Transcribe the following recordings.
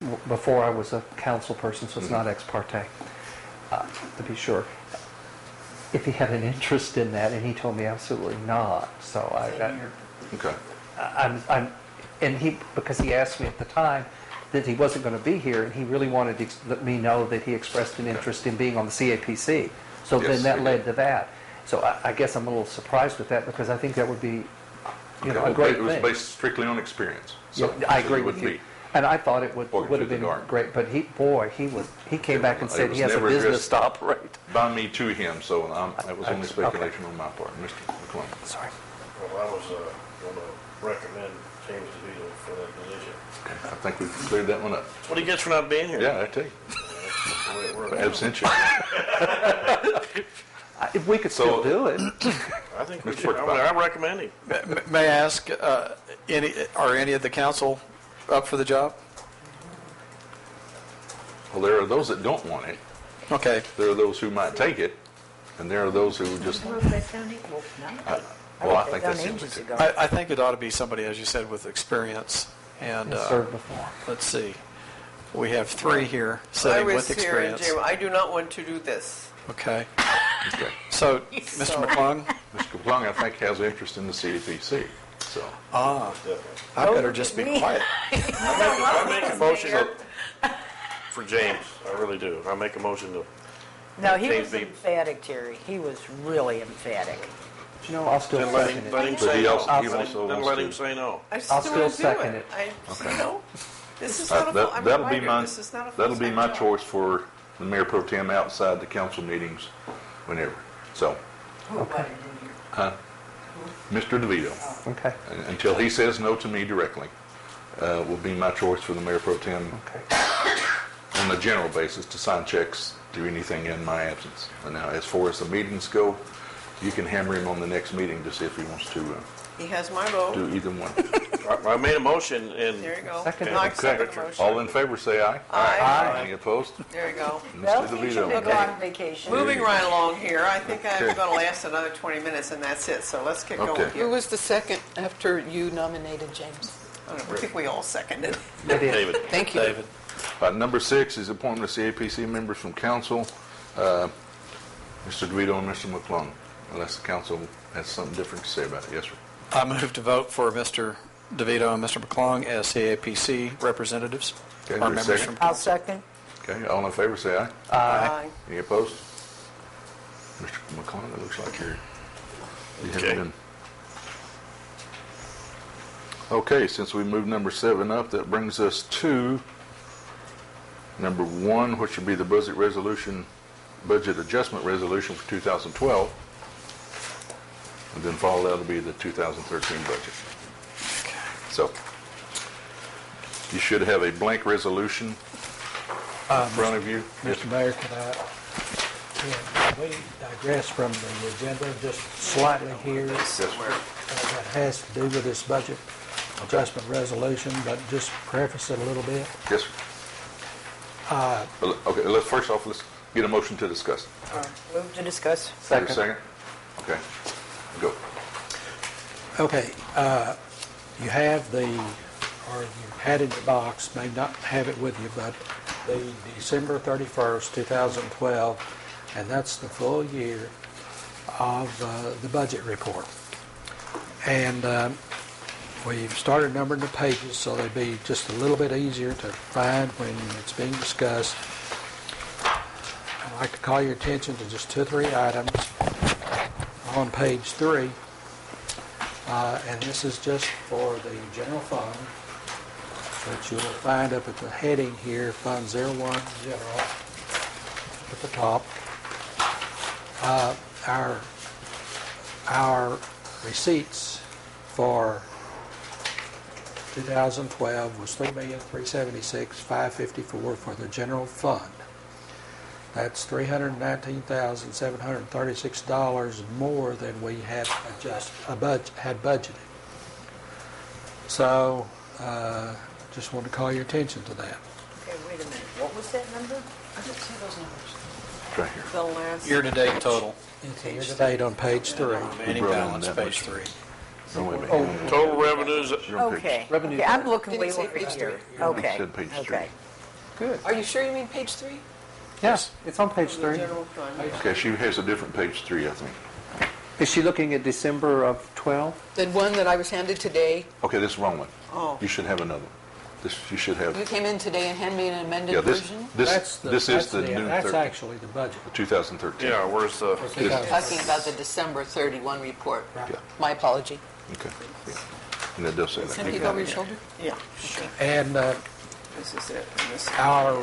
before I was a council person, so it's not ex parte, to be sure. If he had an interest in that, and he told me absolutely not. So because he asked me at the time that he wasn't going to be here, and he really wanted to let me know that he expressed an interest in being on the CAPC. So then that led to that. So I guess I'm a little surprised with that, because I think that would be a great thing. It was based strictly on experience. So I agree with you. And I thought it would have been great, but he came back and said he has a business to operate. By me to him, so that was only speculation on my part. Mr. McClung. Sorry. Well, I was going to recommend James DeVito for that position. Okay. I think we've cleared that one up. That's what he gets for not being here. Yeah, I tell you. That's the way it works. Absentia. If we could still do it. I think we should. I'm recommending. May I ask, are any of the council up for the job? Well, there are those that don't want it. Okay. There are those who might take it, and there are those who just. I think that's the only two. I think it ought to be somebody, as you said, with experience. And served before. Let's see. We have 3 here sitting with experience. I do not want to do this. Okay. Okay. So, Mr. McClung? Mr. McClung, I think, has interest in the CAPC. So. I better just be quiet. I make a motion for James. I really do. I make a motion to. No, he was emphatic, Terry. He was really emphatic. No, I'll still second it. Let him say no. Then let him say no. I'll still second it. This is not a full, that'll be my choice for the Mayor Pro Tem outside the council meetings, whenever. So. Okay. Mr. DeVito. Okay. Until he says no to me directly, will be my choice for the Mayor Pro Tem on a general basis to sign checks, do anything in my absence. And now, as far as the meetings go, you can hammer him on the next meeting to see if he wants to he has my vote. do either one. I made a motion and. There you go. Second. I accept the motion. All in favor, say aye. Aye. Any opposed? There you go. Mr. DeVito. Go on vacation. Moving right along here, I think I'm going to last another 20 minutes, and that's it. So let's get going Who here. was the second after you nominated James? I think we all seconded. David. Thank you. David. Number 6 is appointment of CAPC members from council. Mr. DeVito and Mr. McClung, unless the council has something different to say about it. Yes, sir. I move to vote for Mr. DeVito and Mr. McClung as CAPC representatives. Okay, Or there's a members second. from I'll second. Okay, all in favor, say aye. Aye. Any opposed? Mr. McClung, it looks like you haven't been. Okay, since we moved number 7 up, that brings us to number 1, which would be the budget adjustment resolution for 2012. And then follow that will be the 2013 budget. So, you should have a blank resolution in front of you. Mr. Mayor, can we digress from the agenda just slightly here? Yes, sir. That has to do with this budget adjustment resolution, but just preface it a little bit. Yes, sir. Okay, first off, let's get a motion to discuss. Move to discuss. Second. Okay, go. Okay, you have you had in your box, may not have it with you, but the December 31st, 2012, and that's the full year of the budget report. And we've started numbering the pages so they'd be just a little bit easier to find when it's being discussed. I'd like to call your attention to just 2 or 3 items on page 3. And this is just for the general fund, which you will find up at the heading here, Fund 01 General, at the top. Our receipts for 2012 was $3,376,554 for the general fund. That's $319,736 more than we had budgeted. So, just want to call your attention to that. Okay, wait a minute. What was that number? I didn't see those numbers. Right here. The last. Year-to-date total. Year-to-date on page 3. Remaining balance, page 3. Total revenues. Okay. Revenue. Okay, I'm looking way Didn't say over page here. 3. Okay. Said page 3. Okay. Good. Are you sure you mean page 3? Yes, it's on page The 3. general fund. Okay, she has a different page 3, I think. Is she looking at December of 12? The one that I was handed today, Okay, this is the wrong one. Oh. You should have another one. You should have, you came in today and handed me an amended yeah, this version? is the new That's 13, actually the budget. 2013. Yeah, where's the, Talking about the December 31 report. Yeah, My apology. okay. Yeah. And it does say that. Something You got over it. your shoulder? Yeah, okay. And This is it. And this is our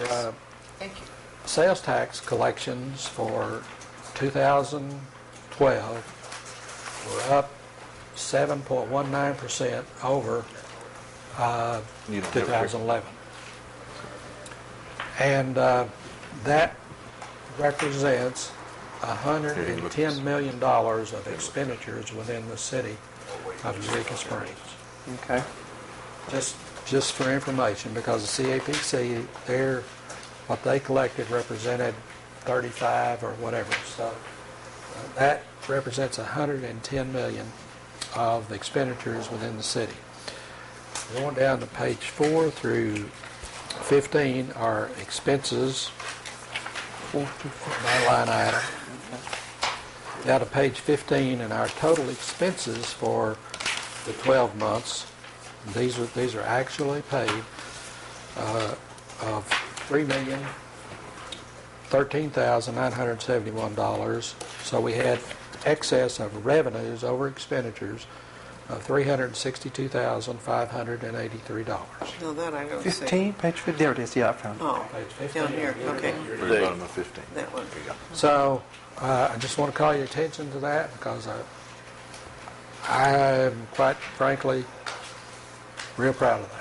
Thank you. sales tax collections for 2012 were up 7.19% over You don't have it here. 2011. And that represents $110 million of expenditures within the city of Eureka Springs. Okay. Just for information, because the CAPC, what they collected represented 35 or whatever. So that represents 110 million of expenditures within the city. Going down to page 4 through 15 are expenses by line item. Down to page 15 and our total expenses for the 12 months. These are actually paid of $3,013,971. So we had excess of revenues over expenditures of $362,583. No, that I don't see. 15, page 15. There it is. Yeah, I found it. Oh, Page 15. down here, okay. Very bottom of 15. That one. There you go. So I just want to call your attention to that because I'm quite frankly real proud of that.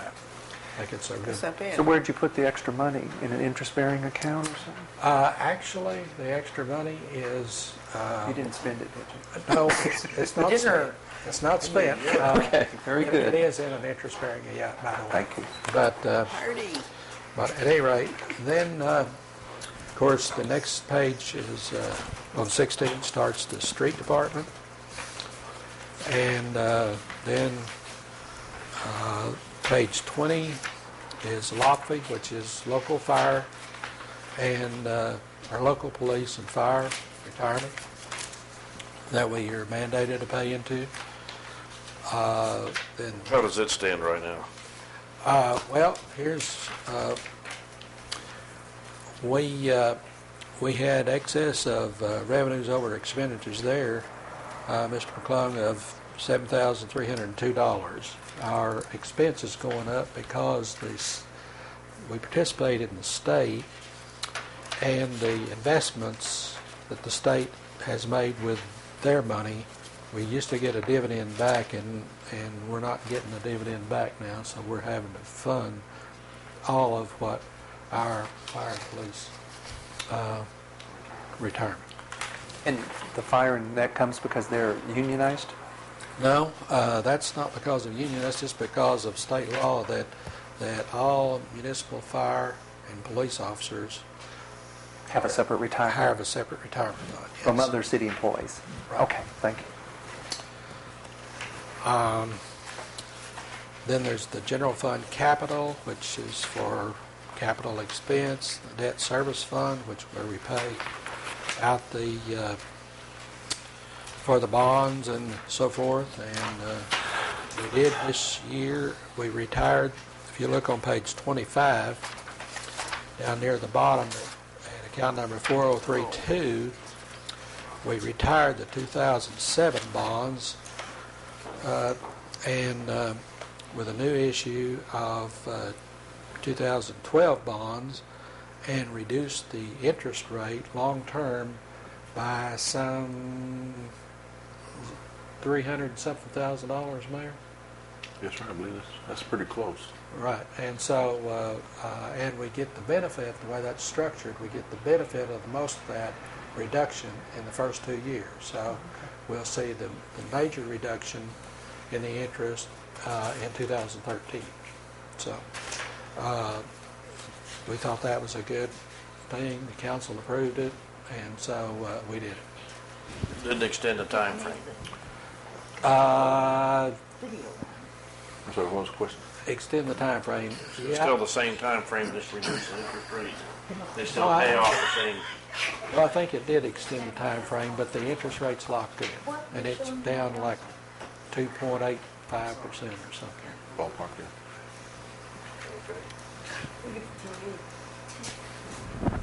I think it's so good. It's not bad. So where'd you put the extra money? In an interest-bearing account or something? Actually, the extra money is You didn't spend it, did no, it's not spent. It's not spent. Okay, very It good. is in an interest-bearing account, by the way. Thank you. But Party. at any rate, then of course the next page is on 16 starts the street department, and then page 20 is LOPFI, which is local fire and our local police and fire retirement. That way you're mandated to pay into. Then how does it stand right now? well, here's we had excess of revenues over expenditures there, Mr. McClung, of $7,302. Our expenses going up because we participate in the state and the investments that the state has made with their money. We used to get a dividend back, and we're not getting a dividend back now, so we're having to fund all of what our fire and police retirement. And the fire and that comes because they're unionized? No, that's not because of union. That's just because of state law that all municipal fire and police officers Have a separate retirement? have a separate retirement fund. Yes. From other city employees? Right. Okay, thank you. Then there's the general fund capital, which is for capital expense, the debt service fund, where we pay out for the bonds and so forth. And we did this year, we retired, if you look on page 25, down near the bottom at account number 4032, we retired the 2007 bonds and with a new issue of 2012 bonds, and reduced the interest rate long-term by some $300-something thousand, Mayor? Yes, sir, I believe that's pretty close. Right, and so, and we get the benefit, the way that's structured, we get the benefit of most of that reduction in the first 2 years. So we'll see the major reduction in the interest in 2013. So we thought that was a good thing. The council approved it, and so we did it. Didn't extend the time frame. I'm sorry, what was the question? Extend the time frame. It's still the same time frame, just reduce the interest rate. They still No, pay off the same. Well, I think it did extend the time frame, but the interest rate's locked in, and it's down like 2.85% or something. Ballpark there. Yeah,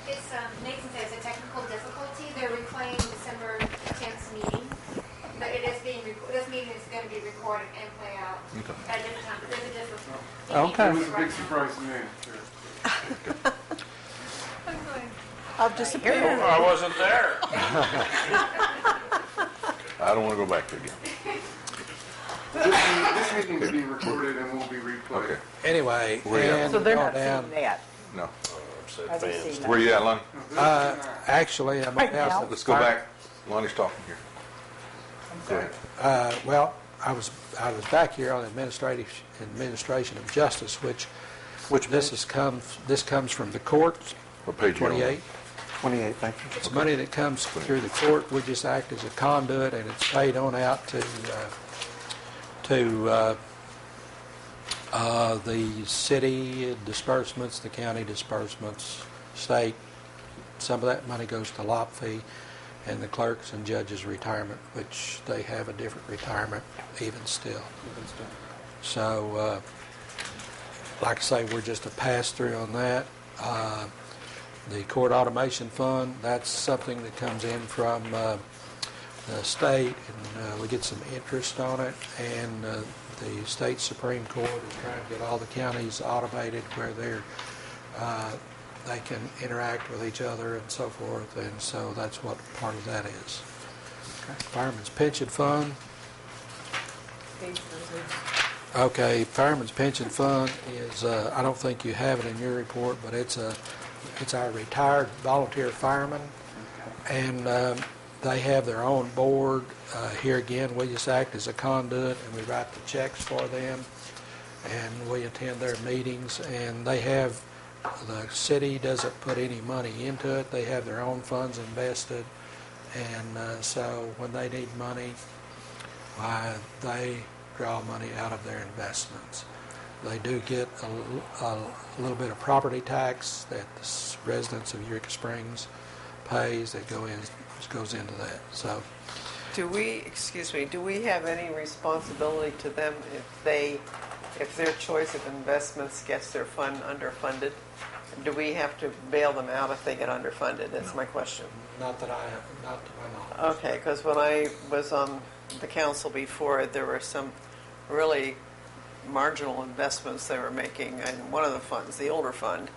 it's, Nathan says a technical difficulty. They're replaying December 10th meeting, but it is being, this meeting is going to be recorded and play out Okay. at a different time. But there's a difficulty. Okay. It was a big surprise to me. I've disappeared. I wasn't there. I don't want to go back there again. This meeting is being recorded and will be replayed. Okay. Anyway, Where you at? and So they're go not down. seeing that. No. Said Have you fans. seen Where you at, Lonnie? Actually, I'm Right out now. at the Let's go back. Lonnie's talking here. Go ahead. Well, I was back here on administration of justice, which this comes from the courts. What page you on? 28. 28, thank you. It's money that comes through the court. We just act as a conduit, and it's paid on out to the city disbursements, the county disbursements, state. Some of that money goes to lot fee, and the clerks and judges' retirement, which they have a different retirement even still. So, like I say, we're just a pass-through on that. The court automation fund, that's something that comes in from the state, and we get some interest on it, and the state Supreme Court is trying to get all the counties automated where they can interact with each other and so forth, and so that's what part of that is. Fireman's Pension Fund. Okay, Fireman's Pension Fund is, I don't think you have it in your report, but it's our retired volunteer firemen, and they have their own board. Here again, we just act as a conduit, and we write the checks for them, and we attend their meetings, and the city doesn't put any money into it. They have their own funds invested, and so when they need money, they draw money out of their investments. They do get a little bit of property tax that the residents of Eureka Springs pays that goes into that. So, Do we have any responsibility to them if their choice of investments gets their fund underfunded? Do we have to bail them out if they get underfunded? That's my question. not to my knowledge. Okay, because when I was on the council before, there were some really marginal investments they were making in one of the funds, the older fund,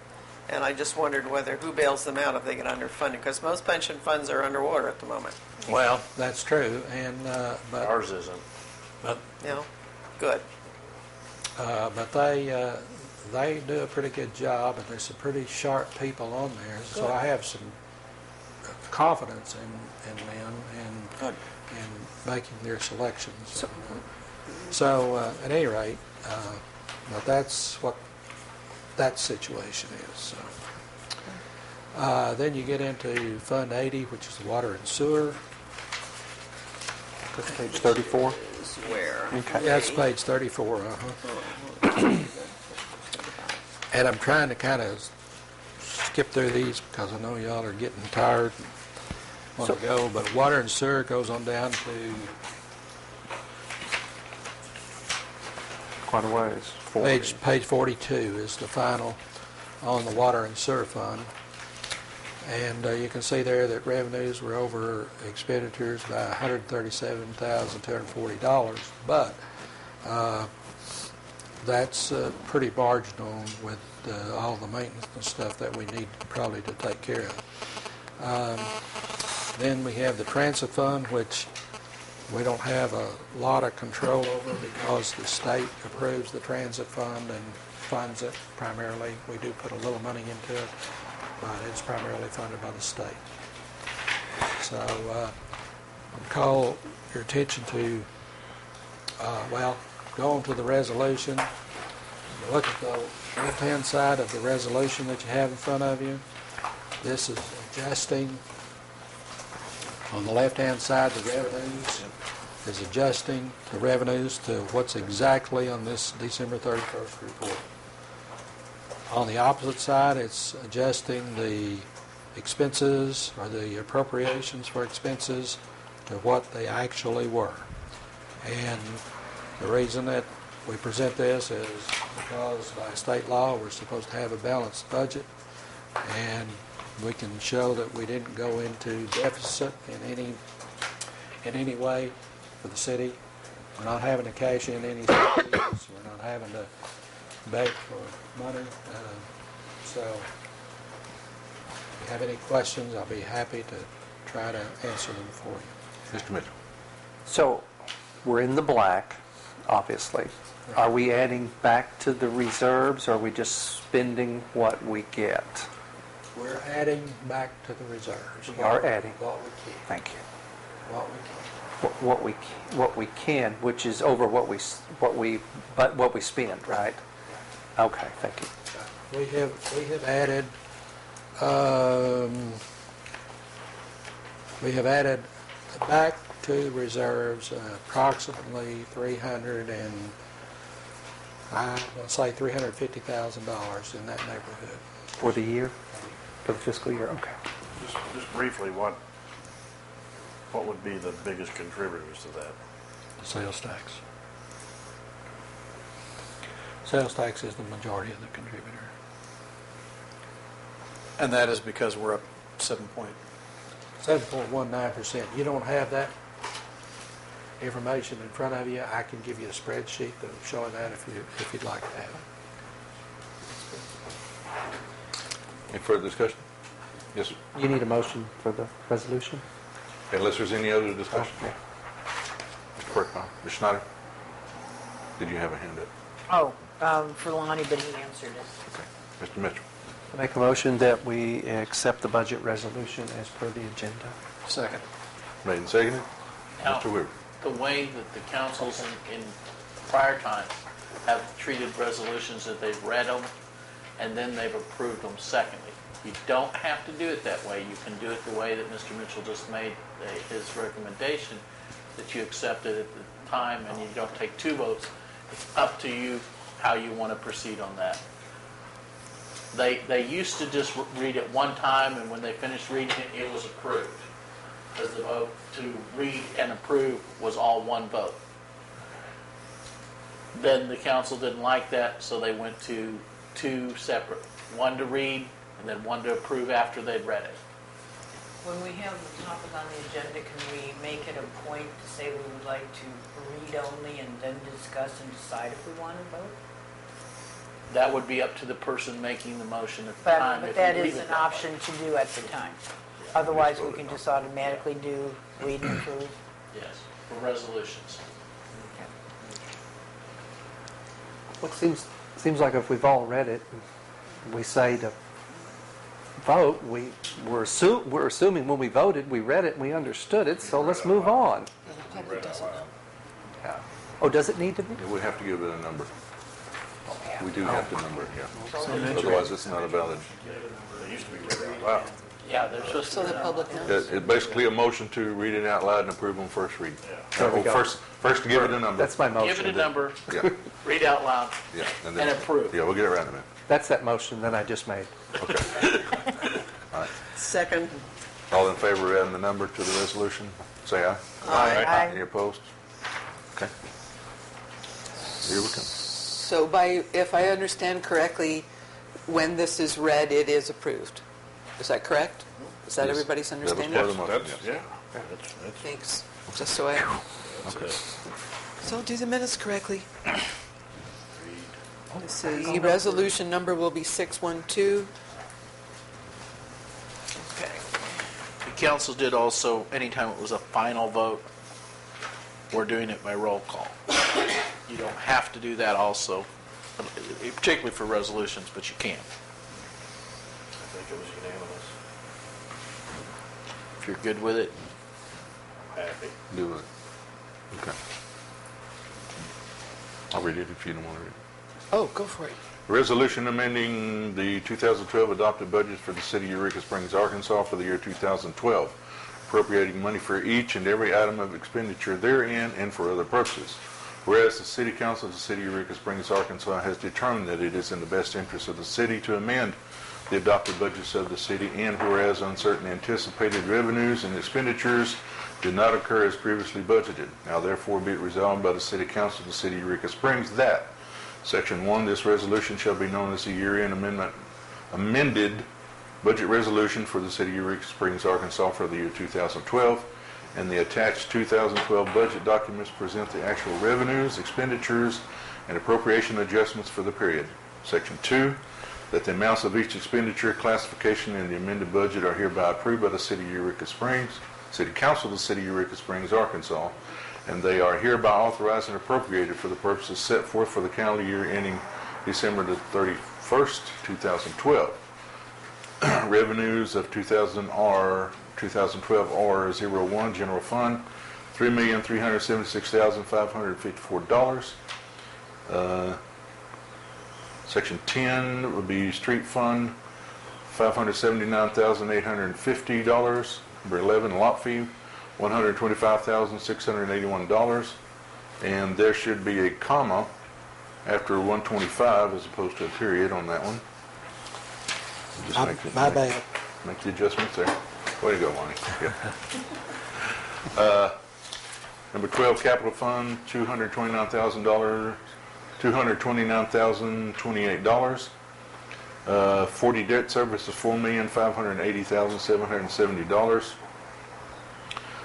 and I just wondered who bails them out if they get underfunded, because most pension funds are underwater at the moment. Well, that's true, and but Ours isn't. Good. but they do a pretty good job, and there's some pretty sharp people on there. So Good. I have some confidence in them and in making their selections. So at any rate, but that's what that situation is. So. Then you get into Fund 80, which is water and sewer. That's page 34. Where? Okay. Yeah, it's page 34. And I'm trying to kind of skip through these because I know y'all are getting tired and want to go. But water and sewer goes on down to Quite a ways. 40. page 42 is the final on the water and sewer fund. And you can see there that revenues were over expenditures by $137,240, but that's pretty marginal with all the maintenance and stuff that we need probably to take care of. Then we have the transit fund, which we don't have a lot of control over because the state approves the transit fund and funds it primarily. We do put a little money into it, but it's primarily funded by the state. So I'll call your attention to, go on to the resolution. You look at the left-hand side of the resolution that you have in front of you. This is adjusting on the left-hand side the revenues is adjusting the revenues to what's exactly on this December 31st report. On the opposite side, it's adjusting the expenses or the appropriations for expenses to what they actually were. And the reason that we present this is because by state law we're supposed to have a balanced budget, and we can show that we didn't go into deficit in any way for the city. We're not having to cash in any savings. We're not having to beg for money. So if you have any questions, I'll be happy to try to answer them for you. Mr. Mitchell. So we're in the black, obviously. Are we adding back to the reserves, or are we just spending what we get? We're adding back to the reserves. We are adding. What we can. Thank you. What we can. What we can, which is over what we spend, right? Okay, thank you. We have added back to reserves approximately $350,000 in that neighborhood. For the year? For the fiscal year? Okay. Just briefly, what would be the biggest contributors to that? The sales tax. Sales tax is the majority of the contributor. And that is because we're up 7.19%. You don't have that information in front of you. I can give you a spreadsheet that'll show that if you'd like to have it. Any further discussion? Yes, sir. You need a motion for the resolution? Unless there's any other discussion? Yeah. Mr. Quirk, Ms. Schneider? Did you have a hand up? Oh, for Lonnie, but he answered it. Okay. Mr. Mitchell? I make a motion that we accept the budget resolution as per the agenda. Second. Made and seconded? Now, Mr. Weaver? the way that the councils in prior times have treated resolutions, that they've read them and then they've approved them secondly. You don't have to do it that way. You can do it the way that Mr. Mitchell just made his recommendation, that you accept it at the time and you don't take two votes. It's up to you how you want to proceed on that. They used to just read it one time, and when they finished reading it, it was approved. Because the vote to read and approve was all one vote. Then the council didn't like that, so they went to two separate. One to read, and then one to approve after they'd read it. When we have the topic on the agenda, can we make it a point to say we would like to read only and then discuss and decide if we want to vote? That would be up to the person making the motion at the time. But if that you leave is it an that way. option to do at the time. Otherwise, we can just automatically do read and approve. Yes, for resolutions. Well, it seems like if we've all read it, we say to vote, we're assuming when we voted, we read it and we understood it, so let's move on. Yeah. Oh, does it need to be? Yeah, we have to give it a number. We do have to number it, yeah. Otherwise, it's not a valid. They used to be read out loud. Yeah, they're supposed So to. the public knows. It's basically a motion to read it out loud and approve on first read. There we go. First to give it a number. That's my motion. Give it a number, Yeah, read out loud, yeah. and approve. Yeah, we'll get it around in a minute. That's that motion that I just made. Okay. All right. Second. All in favor of adding the number to the resolution, say aye. Aye. Any opposed? Okay. Here we come. So if I understand correctly, when this is read, it is approved. Is that correct? Is that Yes. everybody's That was understanding? part of the motion, That's, yes. yeah. That's Thanks. Just so I, so do the minutes correctly. Let's see, the resolution number will be 612. Okay. The council did also, anytime it was a final vote, we're doing it by roll call. You don't have to do that also, particularly for resolutions, but you can. I think it was unanimous. If you're good with it. Happy. Do it. Okay. I'll read it if you don't want to read it. Oh, go for it. Resolution amending the 2012 adopted budget for the city of Eureka Springs, Arkansas for the year 2012. appropriating money for each and every item of expenditure therein and for other purposes. Whereas the City Council of the City of Eureka Springs, Arkansas has determined that it is in the best interest of the city to amend the adopted budgets of the city, and whereas uncertain anticipated revenues and expenditures did not occur as previously budgeted. Now therefore be it resolved by the City Council of the City of Eureka Springs that Section 1, this resolution shall be known as the year-end amended budget resolution for the City of Eureka Springs, Arkansas for the year 2012, and the attached 2012 budget documents present the actual revenues, expenditures, and appropriation adjustments for the period. Section 2, that the amounts of each expenditure classification in the amended budget are hereby approved by the City of Eureka Springs, City Council of the City of Eureka Springs, Arkansas, and they are hereby authorized and appropriated for the purposes set forth for the calendar year ending December the 31st, 2012. Revenues of 2012 are 01 General Fund, $3,376,554. Section 10 would be Street Fund, $579,850. Number 11, Lot Fee, $125,681. And there should be a comma after 125 as opposed to a period on that one. Just My bad. Make the adjustments there. Way to go, Lonnie. Yeah. Number 12, Capital Fund, $229,028. 40 debt service is $4,580,770.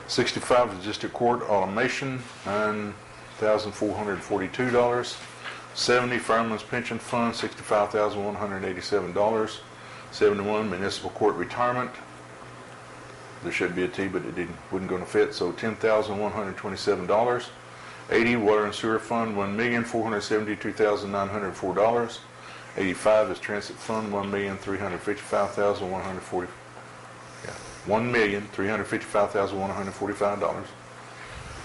65 is District Court Automation, $9,442. 70 Fireman's Pension Fund, $65,187. 71 Municipal Court Retirement. There should be a T, but it wasn't going to fit, so $10,127. 80 Water and Sewer Fund, $1,472,904. 85 is Transit Fund, $1,355,140. $1,355,145.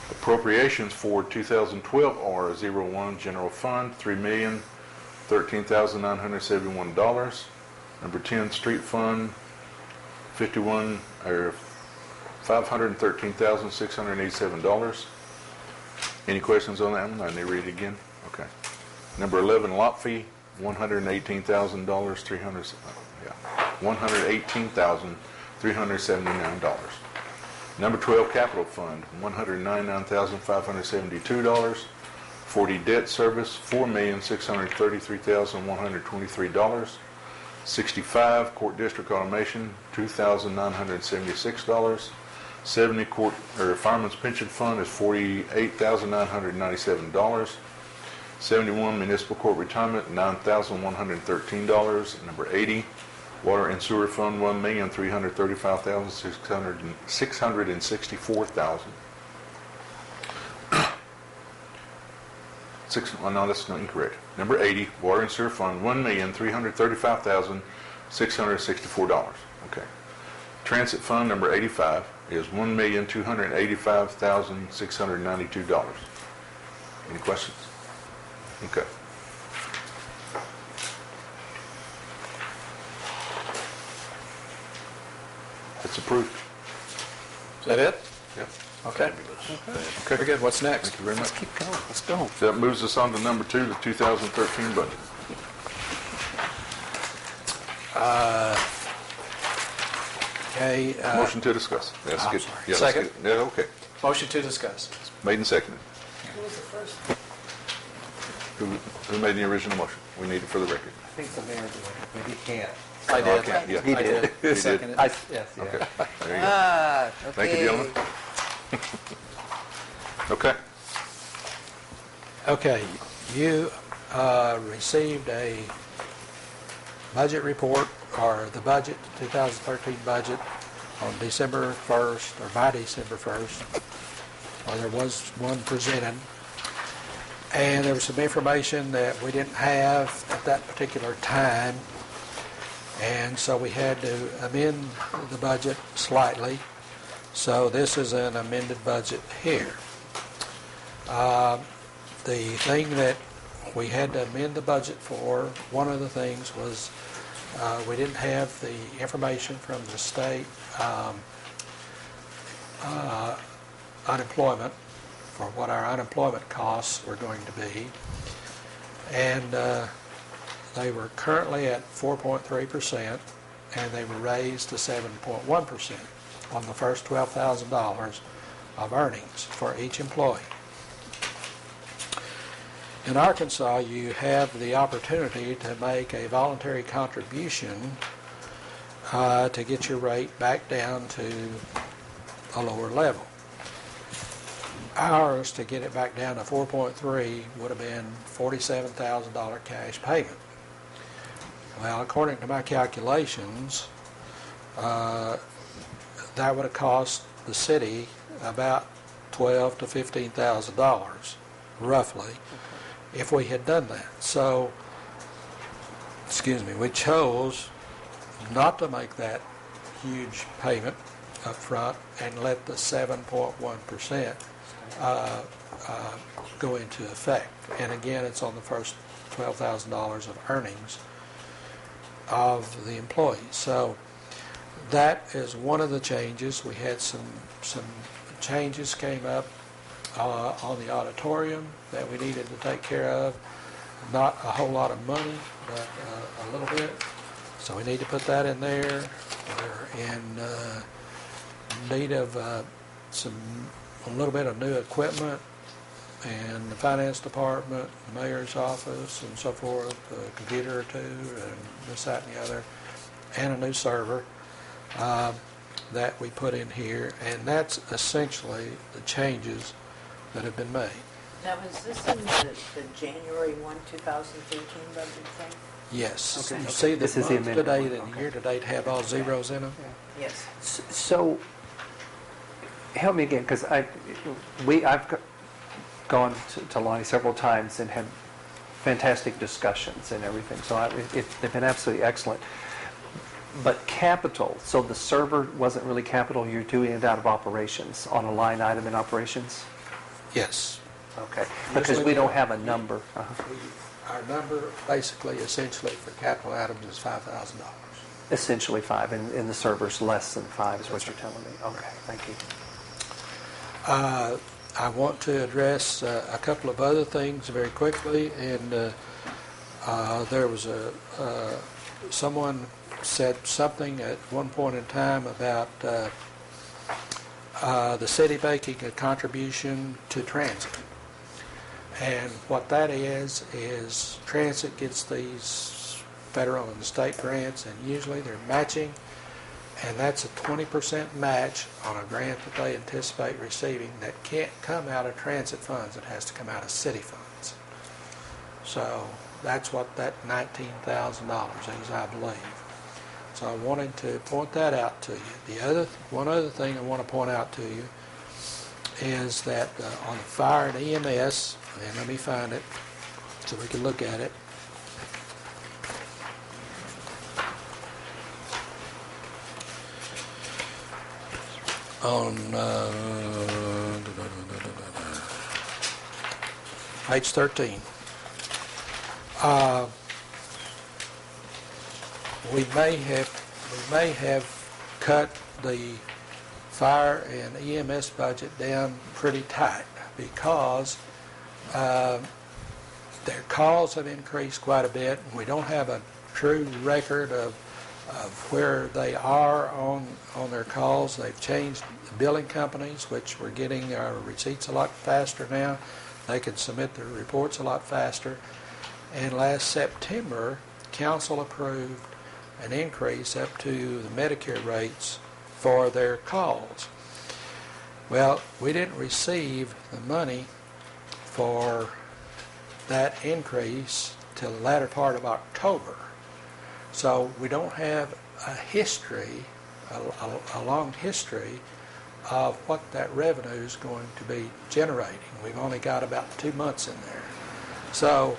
Appropriations for 2012 are 01 General Fund, $3,013,971. Number 10 Street Fund, $513,687. Any questions on that one? I need to read it again. Okay. Number 11 Lot Fee, $118,000, $118,379. Number 12 Capital Fund, $199,572. 40 Debt Service, $4,633,123. 65 Court District Automation, $2,976. 70 Fireman's Pension Fund is $48,997. 71 Municipal Court Retirement, $9,113. Number 80 Water and Sewer Fund, $1,335,664. No, that's not incorrect. Number 80 Water and Sewer Fund, $1,335,664. Okay. Transit Fund number 85 is $1,285,692. Any questions? Okay. It's approved. Is that it? Yep. Okay. Very good. What's next? Thank you very much. Let's keep going. Let's go. That moves us on to number 2, the 2013 budget. Okay. Motion to discuss. That's I'm good. sorry. Yeah, that's Second. good. Yeah, okay. Motion to discuss. Made and seconded. Who made the original motion? We need it for the record. I think the mayor did, but he can't. I did. Okay, yeah. He I did. did. He did. Seconded. Yes, yeah. Okay. There you go. Okay. Thank you, gentlemen. Okay. Okay, you received a budget report, or the budget, 2013 budget, on December 1st, or by December 1st, or there was one presented. And there was some information that we didn't have at that particular time, and so we had to amend the budget slightly. So this is an amended budget here. The thing that we had to amend the budget for, one of the things was we didn't have the information from the state unemployment, for what our unemployment costs were going to be. And they were currently at 4.3%, and they were raised to 7.1% on the first $12,000 of earnings for each employee. In Arkansas, you have the opportunity to make a voluntary contribution to get your rate back down to a lower level. Ours, to get it back down to 4.3, would have been $47,000 cash payment. Well, according to my calculations, that would have cost the city about $12,000 to $15,000, roughly, if we had done that. So, we chose not to make that huge payment up front and let the 7.1% go into effect. And again, it's on the first $12,000 of earnings of the employees. So that is one of the changes. We had some changes came up on the auditorium that we needed to take care of. Not a whole lot of money, but a little bit. So we need to put that in there. We're in need of a little bit of new equipment, and the finance department, the mayor's office, and so forth, a computer or two, and this, that, and the other, and a new server that we put in here, and that's essentially the changes that have been made. Now, is this in the January 1, 2013 budget thing? Yes. Okay. You see the This is the month to amendment date one. and Okay. year to date have all zeros in them? Yes. So, help me again, because I've gone to Lonnie several times and had fantastic discussions and everything. So they've been absolutely excellent. But capital, so the server wasn't really capital. You're doing it out of operations on a line item in operations. Yes. Okay. Because we don't have a number. Uh-huh. Our number, basically, essentially, for capital items is $5,000. Essentially 5, and the server's less than 5 is what you're telling me. Okay, thank you. I want to address a couple of other things very quickly, and there was someone said something at one point in time about the city making a contribution to transit. And what that is transit gets these federal and state grants, and usually they're matching, and that's a 20% match on a grant that they anticipate receiving that can't come out of transit funds. It has to come out of city funds. So that's what that $19,000 is, I believe. So I wanted to point that out to you. One other thing I want to point out to you is that on the fire and EMS, and let me find it so we can look at it. On page 13. We may have cut the fire and EMS budget down pretty tight because their calls have increased quite a bit, and we don't have a true record of where they are on their calls. They've changed the billing companies, which we're getting our receipts a lot faster now. They can submit their reports a lot faster. And last September, council approved an increase up to the Medicare rates for their calls. Well, we didn't receive the money for that increase till the latter part of October. So we don't have a history, a long history of what that revenue is going to be generating. We've only got about 2 months in there. So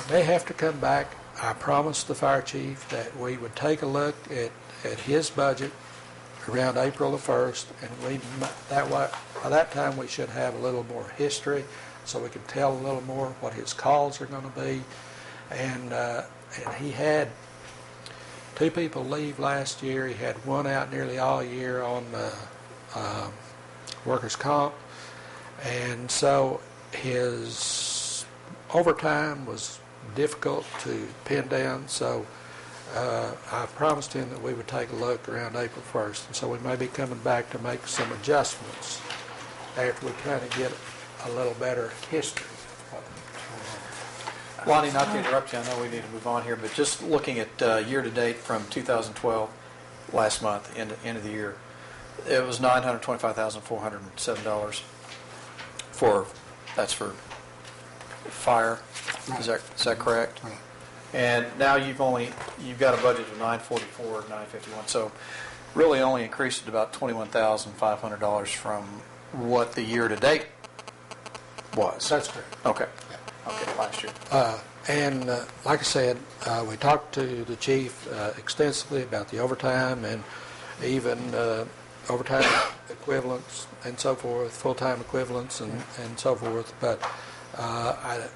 we may have to come back. I promised the fire chief that we would take a look at his budget around April the 1st, and by that time we should have a little more history so we can tell a little more what his calls are going to be. And he had 2 people leave last year. He had one out nearly all year on workers' comp, and so his overtime was difficult to pin down, so I promised him that we would take a look around April 1st, and so we may be coming back to make some adjustments after we kind of get a little better history. Lonnie, not to interrupt you, I know we need to move on here, but just looking at year-to-date from 2012, last month, end of the year, it was $925,407 that's for fire, is that correct? And now you've got a budget of $944, $951, so really only increased it about $21,500 from what the year-to-date was. That's correct. Okay. Okay, last year. And like I said, we talked to the chief extensively about the overtime and even overtime equivalents and so forth, full-time equivalents and so forth. But I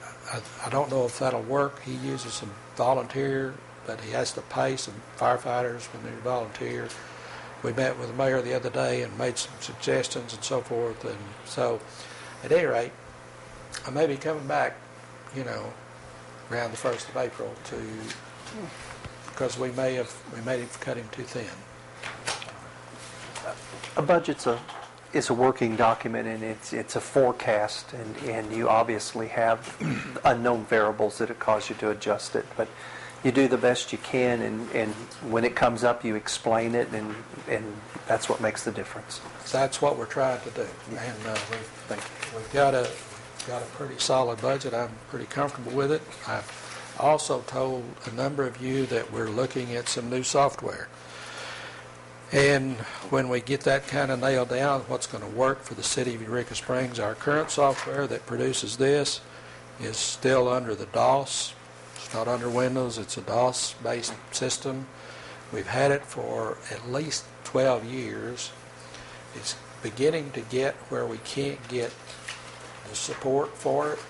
don't know if that'll work. He uses some volunteer, but he has to pay some firefighters when they volunteer. We met with the mayor the other day and made some suggestions and so forth. And so, at any rate, I may be coming back, around the 1st of April because we may have cut him too thin. A budget's is a working document, and it's a forecast, and you obviously have unknown variables that it cause you to adjust it, but you do the best you can, and when it comes up, you explain it, and that's what makes the difference. That's what we're trying to do, and we've got a pretty solid budget. I'm pretty comfortable with it. I've also told a number of you that we're looking at some new software. And when we get that kind of nailed down, what's going to work for the city of Eureka Springs, our current software that produces this is still under the DOS. It's not under Windows. It's a DOS-based system. We've had it for at least 12 years. It's beginning to get where we can't get the support for it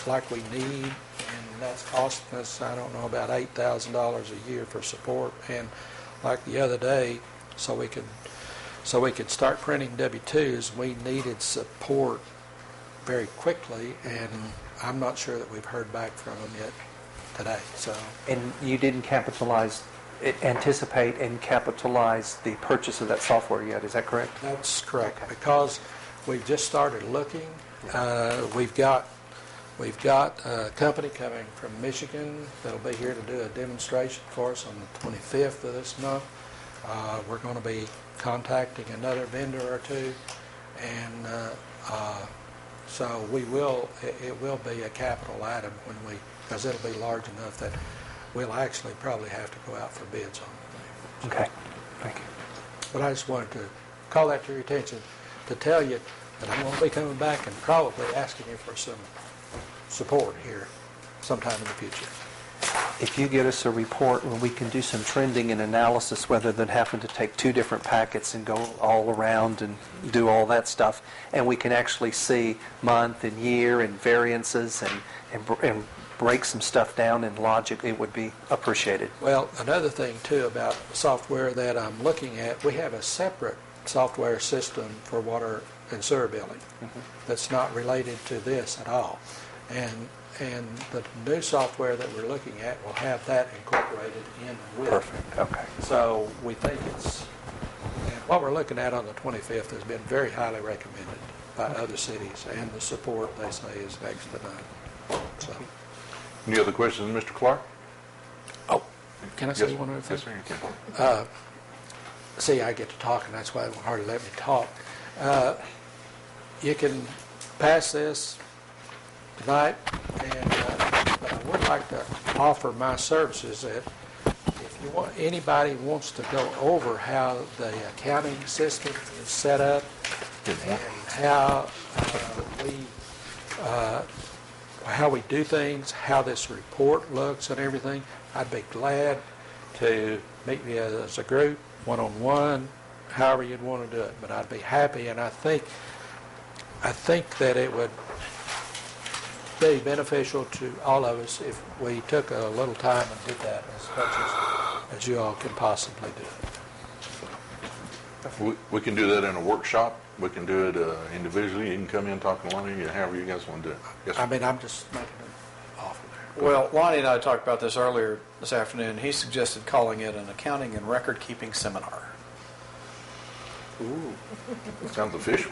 like we need, and that's costing us, I don't know, about $8,000 a year for support. And like the other day, so we could start printing W-2s, we needed support very quickly, and I'm not sure that we've heard back from them yet today. So. And you didn't anticipate and capitalize the purchase of that software yet, is that correct? That's correct, because we've just started looking. We've got a company coming from Michigan that'll be here to do a demonstration for us on the 25th of this month. We're going to be contacting another vendor or two, and so it will be a capital item because it'll be large enough that we'll actually probably have to go out for bids on it. Okay, thank you. But I just wanted to call that to your attention to tell you that I'm going to be coming back and probably asking you for some support here sometime in the future. If you get us a report when we can do some trending and analysis rather than having to take two different packets and go all around and do all that stuff, and we can actually see month and year and variances and break some stuff down in logic, it would be appreciated. Well, another thing too about software that I'm looking at, we have a separate software system for water and sewer billing that's not related to this at all. And the new software that we're looking at will have that incorporated in with it. Perfect, okay. So we think and what we're looking at on the 25th has been very highly recommended by other cities, and the support, they say, is next to none. So. Any other questions, Mr. Clark? Oh, can I say Yes. one other thing? Yes, sir, you can. See, I get to talk, and that's why they won't hardly let me talk. You can pass this tonight, but I would like to offer my services that if anybody wants to go over how the accounting system is set up and how we do things, how this report looks and everything, I'd be glad to meet you as a group, one-on-one, however you'd want to do it. But I'd be happy, and I think that it would be beneficial to all of us if we took a little time and did that as much as you all can possibly do. We can do that in a workshop. We can do it individually. You can come in, talk to Lonnie, however you guys want to do it. Yes, sir. I mean, I'm just making an offer there. Well, Lonnie and I talked about this earlier this afternoon. He suggested calling it an accounting and record-keeping seminar. Ooh, sounds official.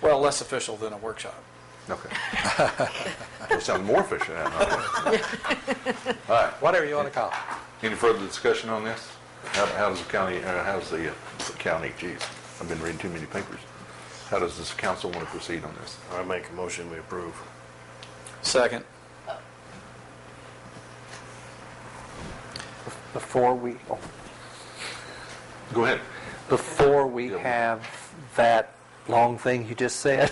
Well, less official than a workshop. Okay. It sounds more official. Okay. All right. Whatever you want to call it. Any further discussion on this? How does the county, geez, I've been reading too many papers. How does this council want to proceed on this? I make a motion, we approve. Second. Before we, Go ahead. before we have that long thing you just said,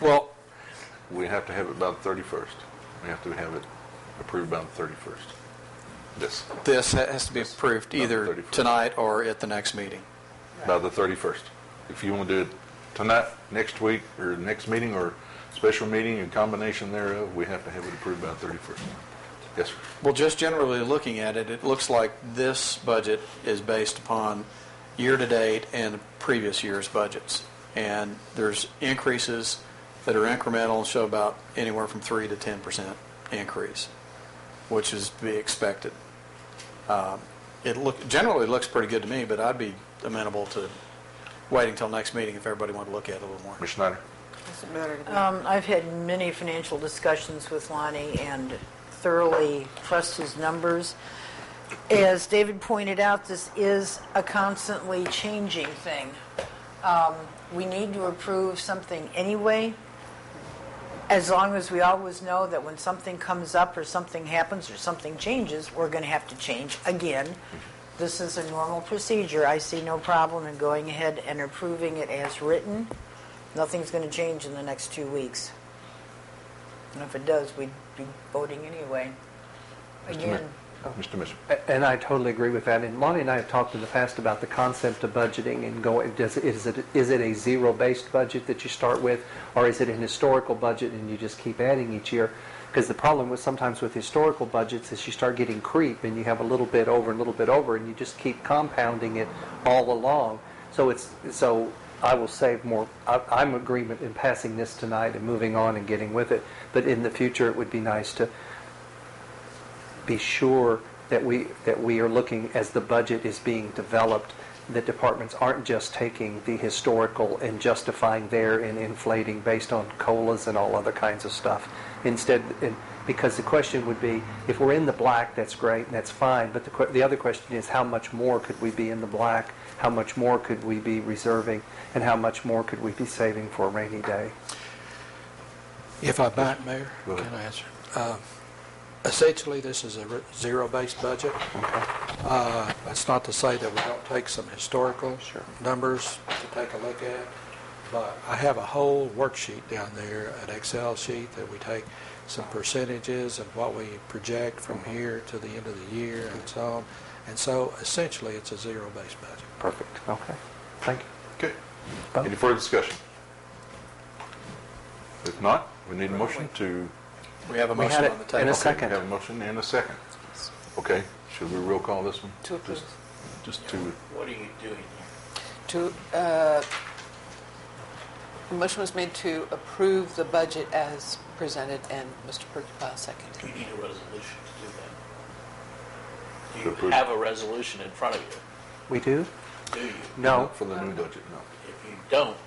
Well, We have to have it by the 31st. We have to have it approved by the 31st. this has to be approved either 31st. tonight or at the next meeting. By the 31st. If you want to do it tonight, next week, or next meeting, or special meeting, a combination thereof, we have to have it approved by the 31st. Yes, sir. Well, just generally looking at it, it looks like this budget is based upon year-to-date and previous year's budgets. And there's increases that are incremental and show about anywhere from 3 to 10% increase, which is to be expected. It generally looks pretty good to me, but I'd be amenable to waiting till next meeting if everybody wanted to look at it a little more. Ms. Schneider? Doesn't matter to me. I've had many financial discussions with Lonnie and thoroughly trust his numbers. As David pointed out, this is a constantly changing thing. We need to approve something anyway, as long as we always know that when something comes up or something happens or something changes, we're going to have to change again. This is a normal procedure. I see no problem in going ahead and approving it as written. Nothing's going to change in the next 2 weeks. And if it does, we'd be voting anyway. Again. Mr. Mitchell? and I totally agree with that. And Lonnie and I have talked in the past about the concept of budgeting and going, is it a zero-based budget that you start with, or is it an historical budget and you just keep adding each year? Because the problem with sometimes with historical budgets is you start getting creep and you have a little bit over and a little bit over and you just keep compounding it all along. So I will save more. I'm in agreement in passing this tonight and moving on and getting with it. But in the future, it would be nice to be sure that we are looking, as the budget is being developed, that departments aren't just taking the historical and justifying there and inflating based on COLAs and all other kinds of stuff. Instead, because the question would be, if we're in the black, that's great and that's fine, but the other question is, how much more could we be in the black? How much more could we be reserving? And how much more could we be saving for a rainy day? If I might, Mayor, Go ahead. can I answer? Essentially, this is a zero-based budget. That's not to say that we don't take some historical numbers to take a look at, but I have a whole worksheet down there, an Excel sheet that we take some percentages of what we project from here to the end of the year and so on. And so essentially, it's a zero-based budget. Perfect. Okay. Thank you. Okay. Any further discussion? If not, we need a motion to... We have a We motion had on the it table. in a Okay, second. we have a motion and a second. Okay, should we roll call this one? To approve. Just to, What are you doing here? The motion was made to approve the budget as presented, and Mr. Perkypile seconded. You need a resolution to do that. To Do approve. you have a resolution in front of you? We do? Do you? No. for the new budget, no. If you don't,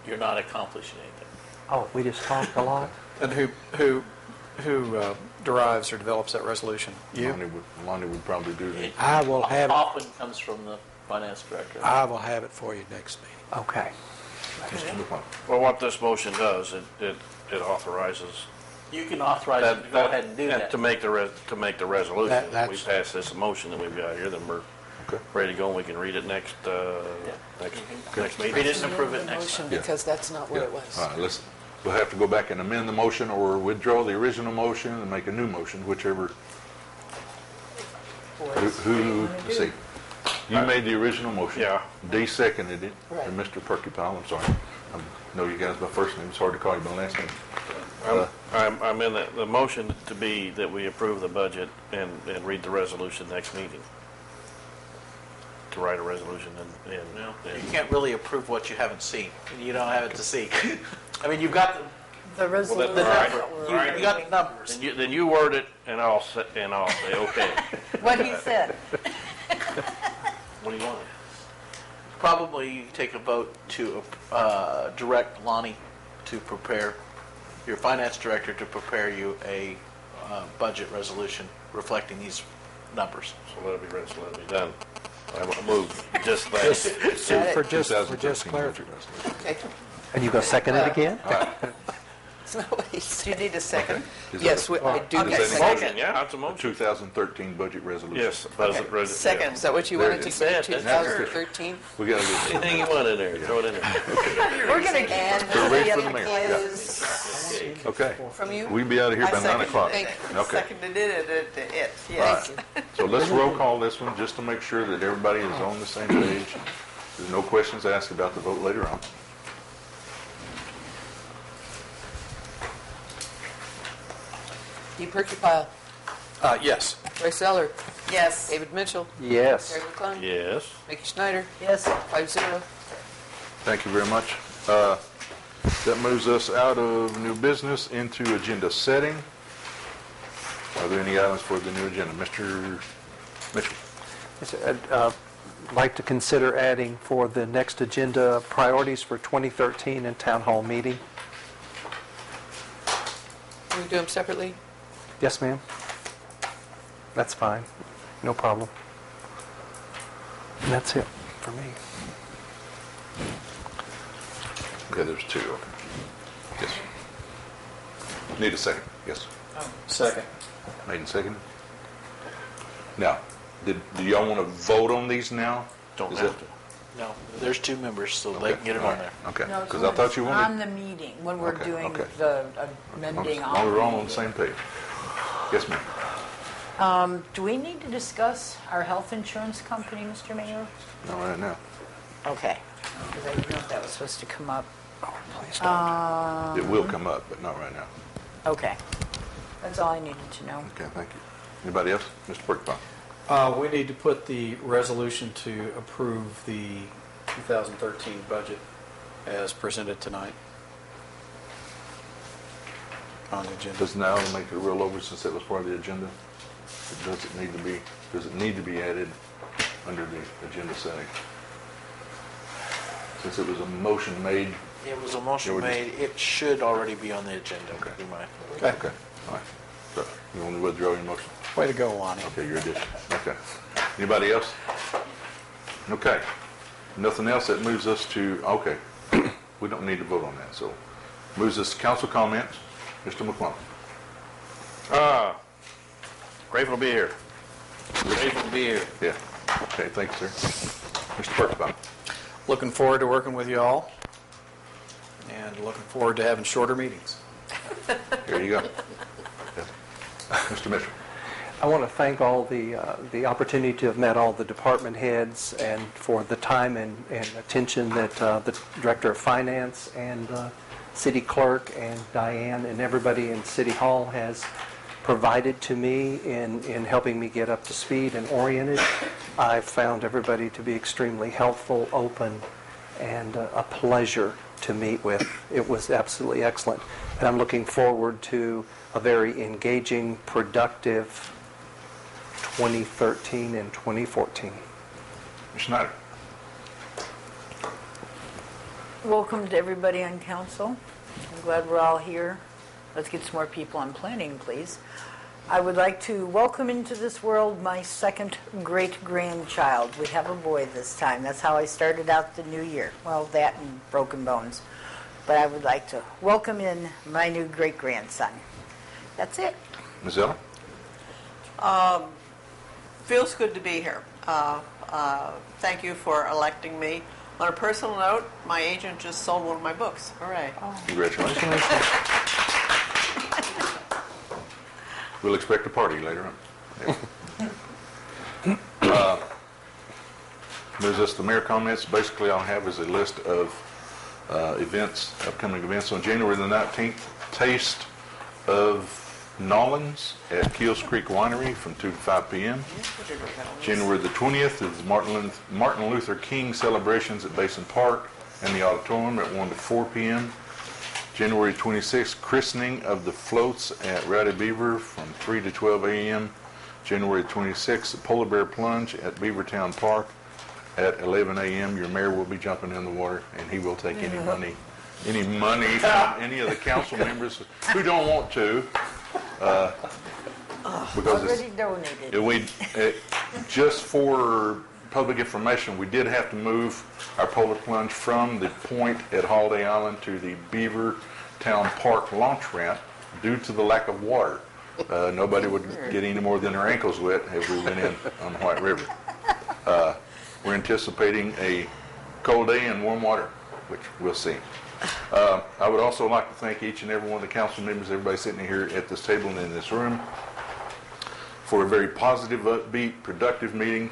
you're not accomplishing anything. Oh, we just talked a lot? And who derives or develops that resolution? You? Lonnie would probably do that. It I will have it. often comes from the finance director. I will have it for you next meeting. Okay. Mr. LaPlante. Well, what this motion does, it authorizes You can authorize that. him to go ahead and do that. To make the resolution. That's- We pass this motion that we've got here, then we're Okay. ready to go, and we can read it next next meeting. Read it and approve it next Motion, time. Yeah. because that's not what Yeah. it was. All right, we'll have to go back and amend the motion or withdraw the original motion and make a new motion, whichever. Let's see. You made the original motion. Yeah. Dee seconded it. Right. And Mr. Perkypile, I'm sorry. I know you guys by first name. It's hard to call you by last name. I'm in the motion to be that we approve the budget and read the resolution next meeting. to write a resolution and You can't really approve what you haven't seen. You don't have it to see. I mean, you've got The resolution. all right. that we're you writing. got the numbers. then you word it, and I'll say okay. What he said. What do you want? Probably you take a vote to direct Lonnie to prepare, your finance director to prepare you a budget resolution reflecting these numbers. So let it be read, so let it be done. I move just that. For just 2013 clarity. budget resolution. Okay. And you go second it again? That's not what he Do said. you need a second? Is Yes, that- I do. Okay, need a second. second. Motion, yeah, that's a a motion. 2013 budget resolution. Yes, budget resolution. Second. Is that what you There wanted it to is. say, That's it. 2013? We got to get Anything you want in there, throw it in there. We're going to And We're ready for the the mayor. other Yeah. is Okay. from you? We'll be out of here I by 9 seconded o'clock. Thank Okay. Seconded it, All yes. right. So let's roll call this one just to make sure that everybody is on the same page. There's no questions asked about the vote later on. Deep Perkypile, Yes. Ray Seller, Yes. David Mitchell, Yes. Terry McClung, Yes. Mickey Schneider, Yes. 5-0. Thank you very much. That moves us out of new business into agenda setting. Are there any items for the new agenda? Mr. Mitchell? Yes, I'd like to consider adding for the next agenda priorities for 2013 and town hall meeting. Can we do them separately? Yes, ma'am. That's fine. No problem. And that's it for me. Okay, there's two. Okay. Yes. Need a second? Yes. Second. Made and seconded. Now, do y'all want to vote on these now? Don't Is have it- to. No, there's two members, so Okay, they can get it all on right, there. Okay, No, because I thought you On wanted... the meeting, when we're Okay, doing okay. the amending Long as we're all on on. the same page. Yes, ma'am. Do we need to discuss our health insurance company, Mr. Mayor? No, right now. Okay. Because I didn't know if that was supposed to come up. Oh, please don't. It will come up, but not right now. Okay. That's all I needed to know. Okay, thank you. Anybody else? Mr. Perkypile? We need to put the resolution to approve the 2013 budget as presented tonight on the agenda. Does now make it real over since it was part of the agenda? Does it need to be added under the agenda setting? Since it was a motion made? It was a Yeah, motion we're just- made, it should already be on the agenda, Okay. be my. Okay, all right. So, you want to withdraw your motion? Way to go, Lonnie. Okay, your addition. Okay. Anybody else? Okay. Nothing else, that moves us to, okay, we don't need to vote on that, so moves us to council comments. Mr. McClung. Grateful to be here. Grateful to be here. Yeah. Okay, thanks, sir. Mr. Perkypile. Looking forward to working with you all, and looking forward to having shorter meetings. Here you go. Yeah. Mr. Mitchell. I want to thank all the opportunity to have met all the department heads and for the time and attention that the Director of Finance and City Clerk and Diane and everybody in City Hall has provided to me in helping me get up to speed and oriented. I've found everybody to be extremely helpful, open, and a pleasure to meet with. It was absolutely excellent. And I'm looking forward to a very engaging, productive 2013 and 2014. Ms. Schneider. Welcome to everybody on council. I'm glad we're all here. Let's get some more people on planning, please. I would like to welcome into this world my second great-grandchild. We have a boy this time. That's how I started out the new year. Well, that and broken bones. But I would like to welcome in my new great-grandson. That's it. Ms. Eller. Feels good to be here. Thank you for electing me. On a personal note, my agent just sold one of my books. Hooray. Congratulations. We'll expect a party later on. Yeah. Moves us to mayor comments. Basically, I'll have is a list of events, upcoming events on January the 19th. Taste of Nollins at Keels Creek Winery from 2 to 5 p.m. January the 20th is Martin Luther King celebrations at Basin Park and the auditorium at 1 to 4 p.m. January 26th, christening of the floats at Rowdy Beaver from 3 to 12 a.m. January 26th, the Polar Bear Plunge at Beavertown Park at 11 a.m. Your mayor will be jumping in the water, and he will take any money from any of the council members who don't want to. Because Already donated. just for public information, we did have to move our polar plunge from the point at Holiday Island to the Beavertown Park launch ramp due to the lack of water. Nobody would get any more than their ankles wet if we went in on the White River. We're anticipating a cold day and warm water, which we'll see. I would also like to thank each and every one of the council members, everybody sitting here at this table and in this room, for a very positive, upbeat, productive meeting.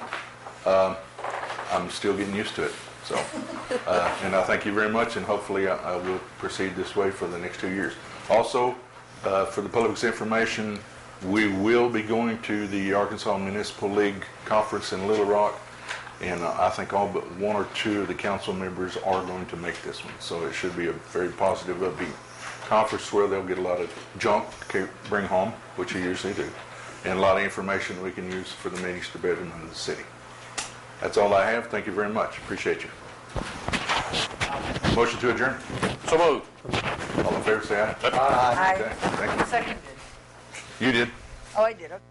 I'm still getting used to it. So, and I thank you very much, and hopefully I will proceed this way for the next 2 years. Also, for the public's information, we will be going to the Arkansas Municipal League Conference in Little Rock, and I think all but 1 or 2 of the council members are going to make this one. So it should be a very positive, upbeat conference where they'll get a lot of junk to bring home, which you usually do, and a lot of information we can use for the meetings to betterment of the city. That's all I have. Thank you very much. Appreciate you. Motion to adjourn. So moved. All in favor, say aye. Aye. Okay, thank you. Seconded. You did. Oh, I did. Okay.